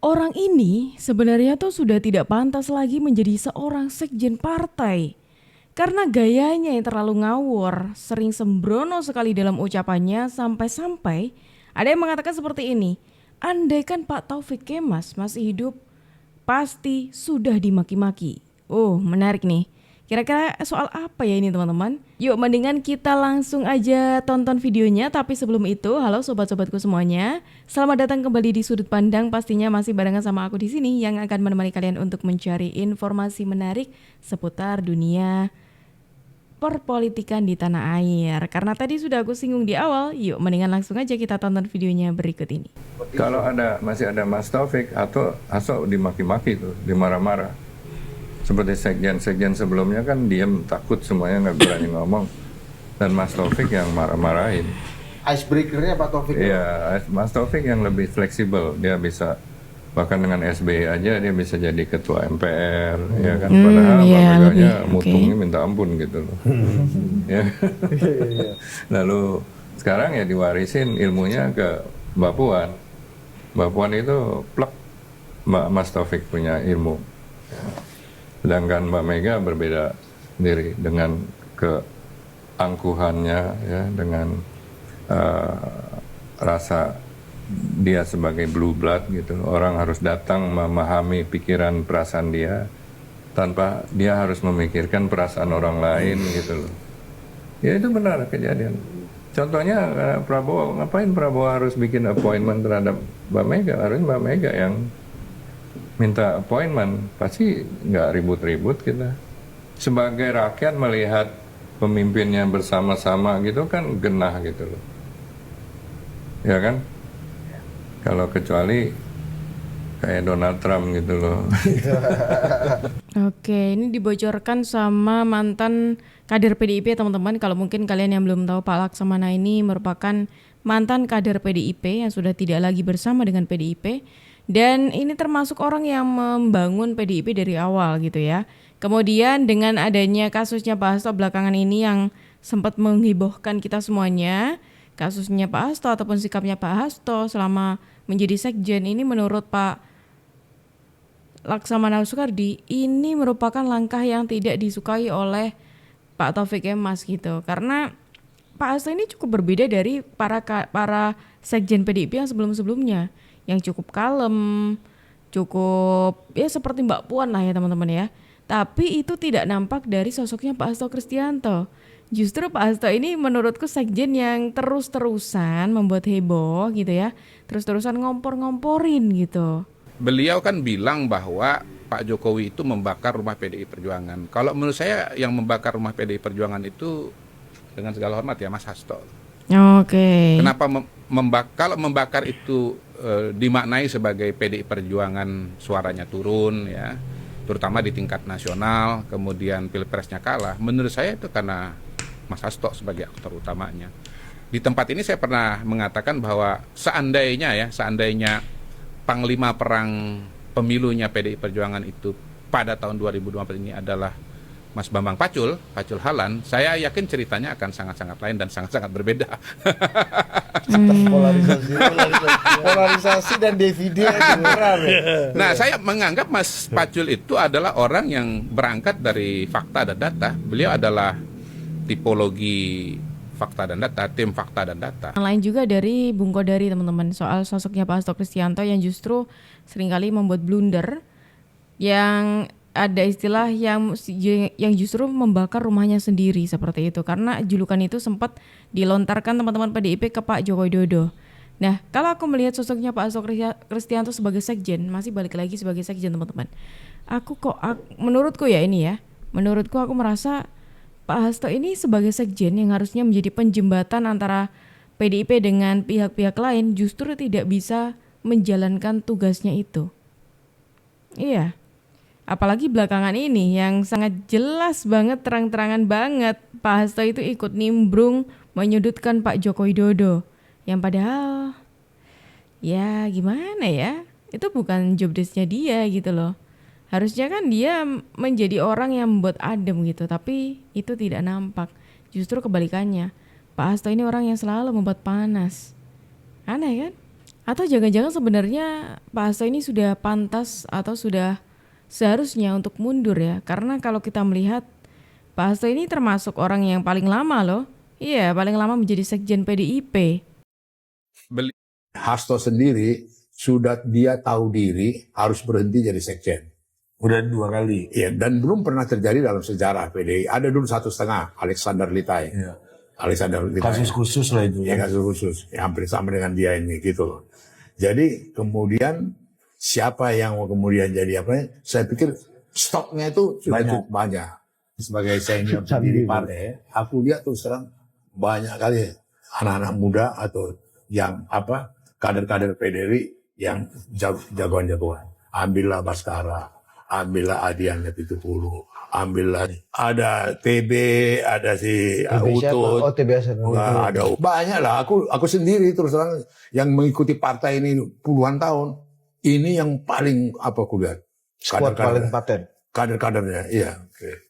Orang ini sebenarnya tuh sudah tidak pantas lagi menjadi seorang sekjen partai. Karena gayanya yang terlalu ngawur, sering sembrono sekali dalam ucapannya sampai-sampai ada yang mengatakan seperti ini. Andaikan Pak Taufik Kemas masih hidup, pasti sudah dimaki-maki. Oh, menarik nih. Kira-kira soal apa ya ini teman-teman? Yuk mendingan kita langsung aja tonton videonya. Tapi sebelum itu, halo sobat-sobatku semuanya. Selamat datang kembali di Sudut Pandang. Pastinya masih barengan sama aku di sini yang akan menemani kalian untuk mencari informasi menarik seputar dunia perpolitikan di tanah air. Karena tadi sudah aku singgung di awal, yuk mendingan langsung aja kita tonton videonya berikut ini. Kalau masih ada Mas Taufik atau dimaki-maki tuh, dimarah-marah. Seperti sekjen sebelumnya kan diam, takut, semuanya nggak berani ngomong. Dan Mas Taufik yang marah-marahin. Icebreaker-nya Pak Taufik? Iya, Mas Taufik yang lebih fleksibel. Dia bisa, bahkan dengan SBY aja dia bisa jadi ketua MPR, ya kan. Padahal Pak Meganya mutungnya minta ampun gitu loh. Ya. Lalu sekarang ya diwarisin ilmunya ke Mbak Puan. Mbak Puan itu plek, Mas Taufik punya ilmu. Sedangkan Mbak Mega berbeda diri dengan keangkuhannya, ya, dengan rasa dia sebagai blue blood gitu. Orang harus datang memahami pikiran perasaan dia tanpa dia harus memikirkan perasaan orang lain gitu loh. Ya itu benar kejadian. Contohnya Prabowo, ngapain Prabowo harus bikin appointment terhadap Mbak Mega? Harus Mbak Mega yang minta appointment, pasti nggak ribut-ribut kita. Sebagai rakyat melihat pemimpinnya bersama-sama gitu kan genah gitu loh. Ya kan? Kalau kecuali kayak Donald Trump gitu loh. Oke, ini dibocorkan sama mantan kader PDIP teman-teman. Kalau mungkin kalian yang belum tahu, Pak Laksamana ini merupakan mantan kader PDIP yang sudah tidak lagi bersama dengan PDIP. Dan ini termasuk orang yang membangun PDIP dari awal gitu ya. Kemudian dengan adanya kasusnya Pak Hasto belakangan ini yang sempat menghebohkan kita semuanya, kasusnya Pak Hasto ataupun sikapnya Pak Hasto selama menjadi sekjen, ini menurut Pak Laksamana Soekardi ini merupakan langkah yang tidak disukai oleh Pak Taufik Kemas gitu. Karena Pak Hasto ini cukup berbeda dari para sekjen PDIP yang sebelum-sebelumnya, yang cukup kalem, cukup ya seperti Mbak Puan lah ya teman-teman ya. Tapi itu tidak nampak dari sosoknya Pak Hasto Kristianto. Justru Pak Hasto ini menurutku sekjen yang terus-terusan membuat heboh gitu ya. Terus-terusan ngompor-ngomporin gitu. Beliau kan bilang bahwa Pak Jokowi itu membakar rumah PDI Perjuangan. Kalau menurut saya yang membakar rumah PDI Perjuangan itu, dengan segala hormat ya, Mas Hasto. Oke. Kenapa kalau membakar itu dimaknai sebagai PDI Perjuangan suaranya turun ya, terutama di tingkat nasional, kemudian pilpresnya kalah. Menurut saya itu karena Mas Hasto sebagai aktor utamanya. Di tempat ini saya pernah mengatakan bahwa seandainya Panglima Perang pemilunya PDI Perjuangan itu pada tahun 2024 ini adalah Mas Bambang Pacul Halan, saya yakin ceritanya akan sangat-sangat lain dan sangat-sangat berbeda. Polarisasi dan DVD beneran ya. Nah, saya menganggap Mas Pacul itu adalah orang yang berangkat dari fakta dan data. Beliau adalah tipologi fakta dan data, tim fakta dan data. Yang lain juga dari Bung Kodari teman-teman, soal sosoknya Pak Hasto Kristianto yang justru seringkali membuat blunder, yang ada istilah yang justru membakar rumahnya sendiri seperti itu, karena julukan itu sempat dilontarkan teman-teman PDIP ke Pak Joko Widodo. Nah, kalau aku melihat sosoknya Pak Hasto Kristianto sebagai sekjen, masih balik lagi sebagai sekjen teman-teman. Menurutku aku merasa Pak Hasto ini sebagai sekjen yang harusnya menjadi penjembatan antara PDIP dengan pihak-pihak lain justru tidak bisa menjalankan tugasnya itu. Iya. Apalagi belakangan ini yang sangat jelas banget, terang-terangan banget Pak Hasto itu ikut nimbrung menyudutkan Pak Joko Widodo. Yang padahal ya gimana ya, itu bukan job desk-nya dia gitu loh. Harusnya kan dia menjadi orang yang membuat adem gitu, tapi itu tidak nampak. Justru kebalikannya, Pak Hasto ini orang yang selalu membuat panas. Aneh kan? Atau jangan-jangan sebenarnya Pak Hasto ini sudah pantas atau sudah seharusnya untuk mundur ya? Karena kalau kita melihat Pak Hasto ini termasuk orang yang paling lama loh. Iya, paling lama menjadi sekjen PDIP. Beli- Hasto sendiri sudah dia tahu diri harus berhenti jadi sekjen. Udah 2 kali. Ya, dan belum pernah terjadi dalam sejarah PDI. Ada dulu 1,5 Alexander Litai. Iya. Alexander Litai. Kasus khusus lah itu. Ya, kasus khusus. Ya, hampir sama dengan dia ini gitu loh. Jadi kemudian siapa yang mau kemudian jadi apa? Saya pikir stoknya itu sudah Banyak. cukup banyak. Sebagai senior Sendiri, pendiri partai, aku lihat tuh sekarang banyak kali anak-anak muda atau yang apa kader-kader PDI yang jagoan-jagoan. Ambillah Baskara, ambillah Adian Pitupulu, ambillah ada TB, ada si Utut. Oh, TBS. Wah, ada banyak lah. Aku sendiri terus terang yang mengikuti partai ini puluhan tahun. Ini yang paling apa aku lihat. Squad paling paten. Kader-kadernya, iya. Oke.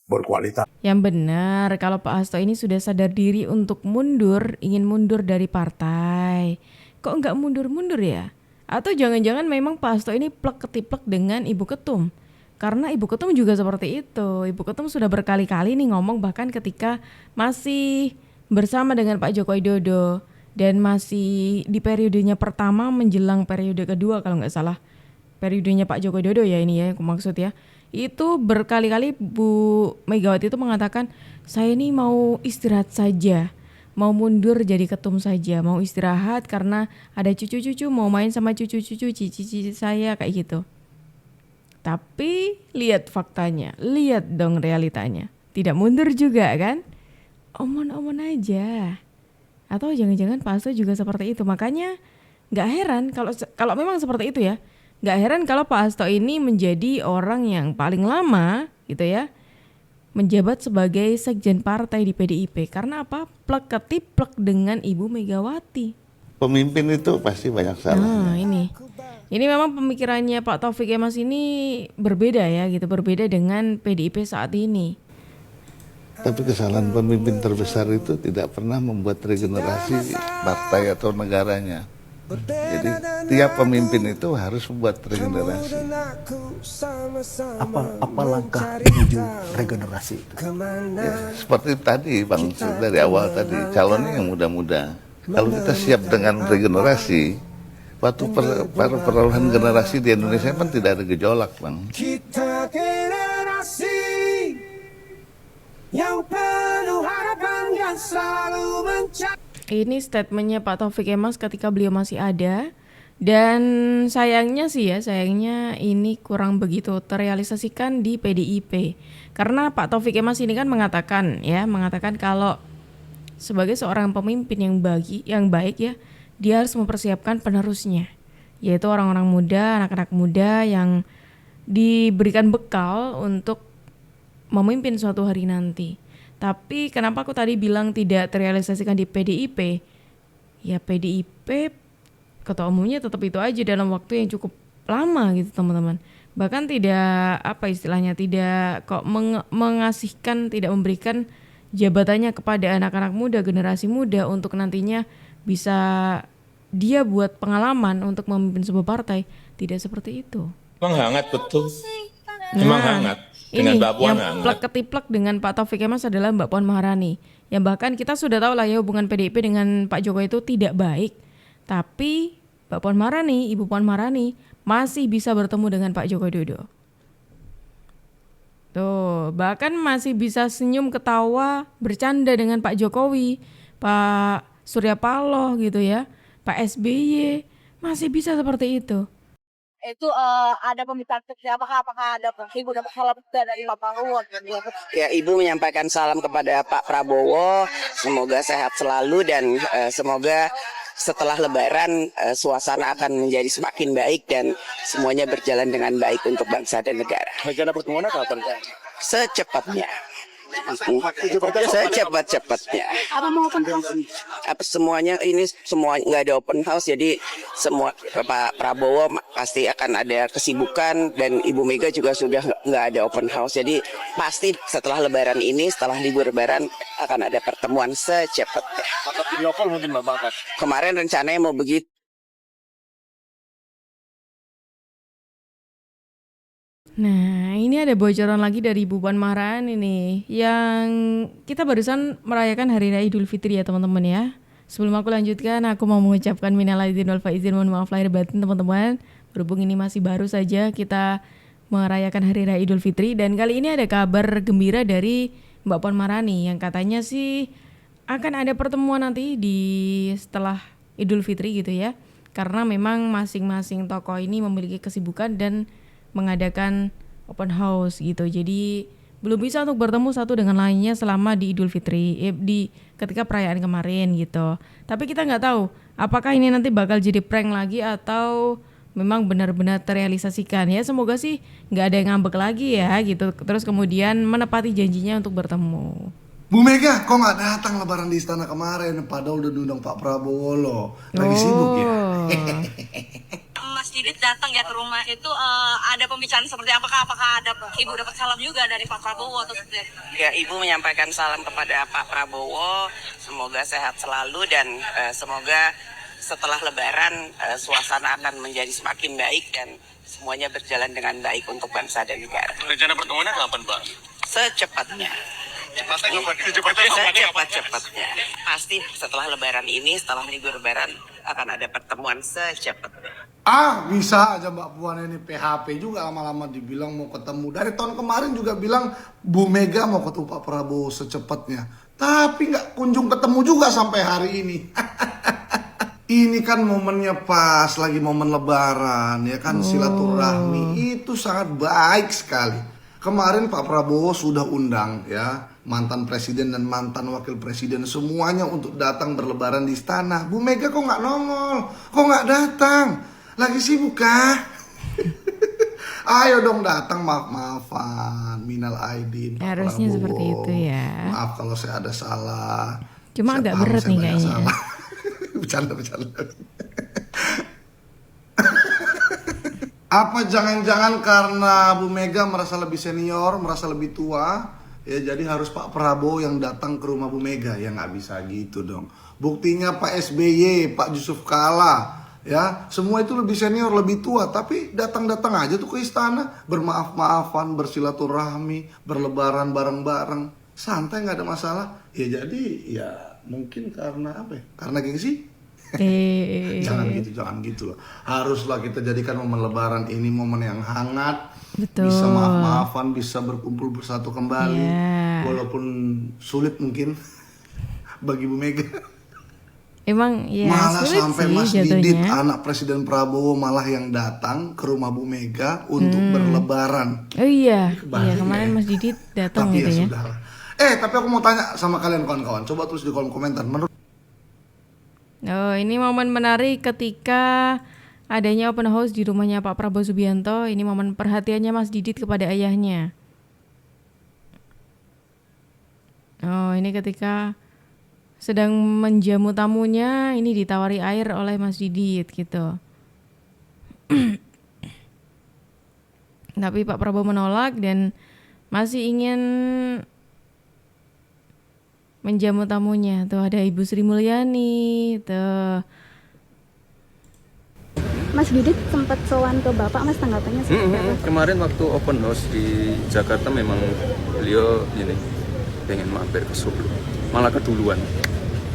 Berkualitas. Yang benar, kalau Pak Hasto ini sudah sadar diri untuk mundur, ingin mundur dari partai. Kok nggak mundur-mundur ya? Atau jangan-jangan memang Pak Hasto ini plek ketiplek dengan Ibu Ketum? Karena Ibu Ketum juga seperti itu. Ibu Ketum sudah berkali-kali nih ngomong bahkan ketika masih bersama dengan Pak Joko Widodo dan masih di periodenya pertama menjelang periode kedua kalau nggak salah. Periodenya Pak Joko Widodo ya ini ya aku maksud ya. Itu berkali-kali Bu Megawati itu mengatakan saya ini mau istirahat saja. Mau mundur jadi ketum saja, mau istirahat karena ada cucu-cucu, mau main sama cucu-cucu, cici-cici saya kayak gitu. Tapi lihat faktanya, lihat dong realitanya. Tidak mundur juga kan? Omon-omon aja. Atau jangan-jangan Pak Hasto juga seperti itu. Makanya nggak heran kalau memang seperti itu ya. Nggak heran kalau Pak Hasto ini menjadi orang yang paling lama gitu ya menjabat sebagai sekjen partai di PDIP. Karena apa? Plek ketiplek dengan Ibu Megawati. Pemimpin itu pasti banyak Nah salah. ini memang pemikirannya Pak Taufik Kemas ini berbeda ya gitu, berbeda dengan PDIP saat ini. Tapi kesalahan pemimpin terbesar itu tidak pernah membuat regenerasi partai atau negaranya. Jadi tiap pemimpin itu harus membuat regenerasi. Apa langkah menuju regenerasi itu? Ya, seperti tadi Bang dari awal tadi, calonnya yang muda-muda. Kalau kita siap dengan regenerasi, waktu perolehan generasi di Indonesia kan tidak ada gejolak, Bang. Kita generasi yang penuh harapan yang selalu mencari. Ini statementnya Pak Taufik Kemas ketika beliau masih ada. Dan sayangnya ini kurang begitu terrealisasikan di PDIP. Karena Pak Taufik Kemas ini kan mengatakan kalau sebagai seorang pemimpin yang baik ya, dia harus mempersiapkan penerusnya, yaitu orang-orang muda, anak-anak muda yang diberikan bekal untuk memimpin suatu hari nanti. Tapi kenapa aku tadi bilang tidak terrealisasikan di PDIP? Ya PDIP ketua umumnya tetap itu aja dalam waktu yang cukup lama gitu teman-teman. Bahkan tidak tidak kok mengasihkan, tidak memberikan jabatannya kepada anak-anak muda, generasi muda untuk nantinya bisa dia buat pengalaman untuk memimpin sebuah partai. Tidak seperti itu. Emang hangat betul. Emang hangat. Dengan Ini Mbak Puan yang hangat. plek ketiplek dengan Pak Taufik Kemas adalah Mbak Puan Maharani. Yang bahkan kita sudah tahu lah ya hubungan PDIP dengan Pak Jokowi itu tidak baik. Tapi Mbak Puan Maharani, Ibu Puan Maharani masih bisa bertemu dengan Pak Joko Widodo. Tuh, bahkan masih bisa senyum, ketawa, bercanda dengan Pak Jokowi, Pak Surya Paloh gitu ya, Pak SBY, masih bisa seperti itu. Itu ada pembicaraan apakah ada ibu dapat salam dari Pak Prabowo? Ya, Ibu menyampaikan salam kepada Pak Prabowo, semoga sehat selalu dan semoga setelah Lebaran suasana akan menjadi semakin baik dan semuanya berjalan dengan baik untuk bangsa dan negara. Rencana pertemuan kapan? Secepatnya. Secepat-cepatnya. Apa semuanya ini semua nggak ada open house, jadi semua Pak Prabowo pasti akan ada kesibukan dan Ibu Mega juga sudah nggak ada open house, jadi pasti setelah Lebaran ini, setelah libur Lebaran akan ada pertemuan secepatnya. Mungkin Bapak. Kemarin rencananya mau begitu. Nah, ini ada bocoran lagi dari Bu Puan Maharani nih, yang kita barusan merayakan Hari Raya Idul Fitri ya teman-teman ya. Sebelum aku lanjutkan, aku mau mengucapkan minal aidin wal faizin, mohon maaf lahir batin teman-teman. Berhubung ini masih baru saja kita merayakan Hari Raya Idul Fitri, dan kali ini ada kabar gembira dari Mbak Puan Maharani yang katanya sih akan ada pertemuan nanti di setelah Idul Fitri gitu ya. Karena memang masing-masing tokoh ini memiliki kesibukan dan mengadakan open house gitu. Jadi belum bisa untuk bertemu satu dengan lainnya selama di Idul Fitri, di ketika perayaan kemarin gitu. Tapi kita nggak tahu apakah ini nanti bakal jadi prank lagi atau memang benar-benar terrealisasikan ya. Semoga sih nggak ada yang ngambek lagi ya gitu. Terus kemudian menepati janjinya untuk bertemu. Bu Mega, kok nggak datang lebaran di istana kemarin? Padahal udah diundang Pak Prabowo loh. Lagi sibuk ya? Mas Didit datang ya ke rumah itu ada pembicaraan seperti apakah ada Ibu dapat salam juga dari Pak Prabowo atau seperti apa? Ya, Ibu menyampaikan salam kepada Pak Prabowo, semoga sehat selalu dan semoga setelah Lebaran suasana akan menjadi semakin baik dan semuanya berjalan dengan baik untuk bangsa dan negara. Rencana pertemuannya kapan, Pak? Secepatnya. Secepatnya. Pasti setelah Lebaran ini, setelah libur Lebaran akan ada pertemuan secepatnya. Bisa aja Mbak Puan ini PHP juga lama-lama dibilang mau ketemu. Dari tahun kemarin juga bilang Bu Mega mau ketemu Pak Prabowo secepatnya. Tapi nggak kunjung ketemu juga sampai hari ini. Ini kan momennya pas lagi momen Lebaran ya kan, silaturahmi itu sangat baik sekali. Kemarin Pak Prabowo sudah undang ya mantan presiden dan mantan wakil presiden semuanya untuk datang berlebaran di istana. Bu Mega kok nggak nongol, kok nggak datang? Lagi sibuk kah? Ayo dong datang, maaf-maafan, minal aidin. Harusnya seperti itu ya. Maaf kalau saya ada salah. Cuma agak berat nih kayaknya. Bercanda. Apa jangan-jangan karena Bu Mega merasa lebih senior, merasa lebih tua, ya jadi harus Pak Prabowo yang datang ke rumah Bu Mega? Ya nggak bisa gitu dong. Buktinya Pak SBY, Pak Yusuf Kala, ya semua itu lebih senior, lebih tua, tapi datang-datang aja tuh ke istana, bermaaf-maafan, bersilaturahmi, berlebaran bareng-bareng, santai nggak ada masalah. Ya jadi ya mungkin karena apa ya? Karena gengsi. Jangan gitu loh. Haruslah kita jadikan momen lebaran ini momen yang hangat. Betul. Bisa maaf-maafan, bisa berkumpul bersatu kembali. Walaupun sulit mungkin bagi Bu Mega. Emang ya malah sulit sampai sih Mas jatuhnya. Didit anak Presiden Prabowo malah yang datang ke rumah Bu Mega untuk berlebaran. Oh iya kemarin Mas Didit datang tapi gitu ya. Sudahlah. Tapi aku mau tanya sama kalian kawan-kawan. Coba tulis di kolom komentar. Ini momen menarik ketika adanya open house di rumahnya Pak Prabowo Subianto. Ini momen perhatiannya Mas Didit kepada ayahnya. Ini ketika sedang menjamu tamunya, ini ditawari air oleh Mas Didit gitu. Tapi Pak Prabowo menolak dan masih ingin menjamu tamunya. Tuh ada Ibu Sri Mulyani tuh. Mas Didit sempat sowan ke Bapak, Mas tanggapannya seperti apa? Kemarin waktu open house di Jakarta memang beliau ini pengen mampir ke Solo, malah keduluan.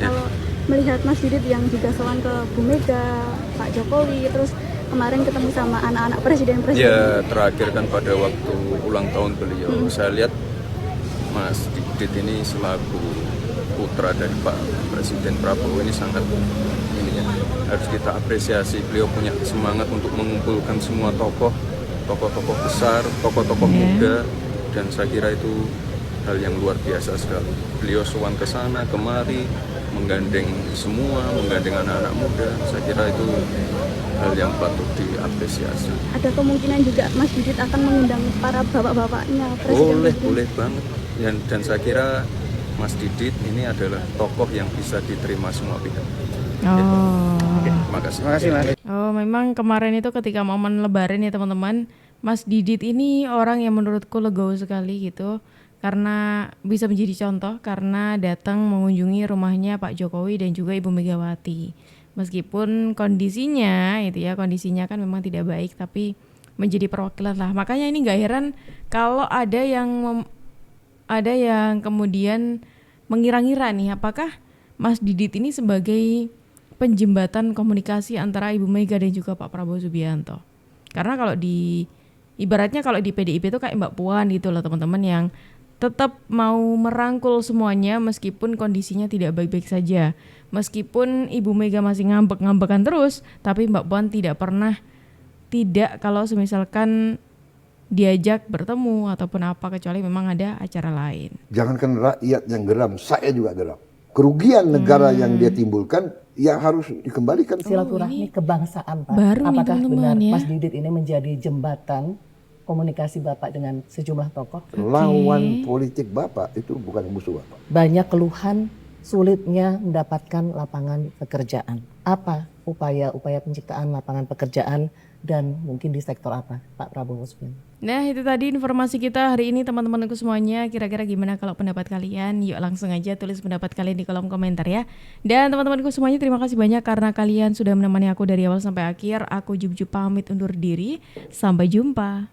Kalau melihat Mas Didit yang juga sowan ke Bu Mega, Pak Jokowi, terus kemarin ketemu sama anak-anak presiden-presiden. Ya terakhir kan pada waktu ulang tahun beliau, saya lihat Mas Didit ini selaku putra dari Pak Presiden Prabowo ini sangat ini ya, harus kita apresiasi. Beliau punya semangat untuk mengumpulkan semua tokoh besar, tokoh muda, dan saya kira itu hal yang luar biasa sekali. Beliau sowan ke sana kemari, menggandeng anak-anak muda. Saya kira itu hal yang patut diapresiasi. Ada kemungkinan juga Mas Didit akan mengundang para bapak-bapaknya presiden. Boleh banget. Dan saya kira Mas Didit ini adalah tokoh yang bisa diterima semua pihak. Terima kasih. Mas. Memang kemarin itu ketika momen Lebaran ya teman-teman, Mas Didit ini orang yang menurutku legowo sekali gitu, karena bisa menjadi contoh karena datang mengunjungi rumahnya Pak Jokowi dan juga Ibu Megawati. Meskipun kondisinya kan memang tidak baik, tapi menjadi perwakilan lah. Makanya ini nggak heran kalau ada yang kemudian mengira-ngira nih, apakah Mas Didit ini sebagai penjembatan komunikasi antara Ibu Mega dan juga Pak Prabowo Subianto. Karena kalau ibaratnya kalau di PDIP itu kayak Mbak Puan gitu loh teman-teman, yang tetap mau merangkul semuanya meskipun kondisinya tidak baik-baik saja. Meskipun Ibu Mega masih ngambek-ngambekan terus, tapi Mbak Puan tidak pernah tidak kalau misalkan diajak bertemu ataupun apa, kecuali memang ada acara lain. Jangankan rakyat yang geram, saya juga geram. Kerugian negara yang dia timbulkan yang harus dikembalikan. Silaturahmi kebangsaan, Pak. Baru nih, Apakah teman-teman, benar ya? Mas Didit ini menjadi jembatan komunikasi Bapak dengan sejumlah tokoh? Lawan politik Bapak itu bukan musuh Bapak. Banyak keluhan sulitnya mendapatkan lapangan pekerjaan. Apa upaya penciptaan lapangan pekerjaan dan mungkin di sektor apa, Pak Prabowo Subianto? Nah, itu tadi informasi kita hari ini teman-temanku semuanya. Kira-kira gimana kalau pendapat kalian? Yuk langsung aja tulis pendapat kalian di kolom komentar ya. Dan teman-temanku semuanya, terima kasih banyak karena kalian sudah menemani aku dari awal sampai akhir. Aku Jub pamit undur diri. Sampai jumpa.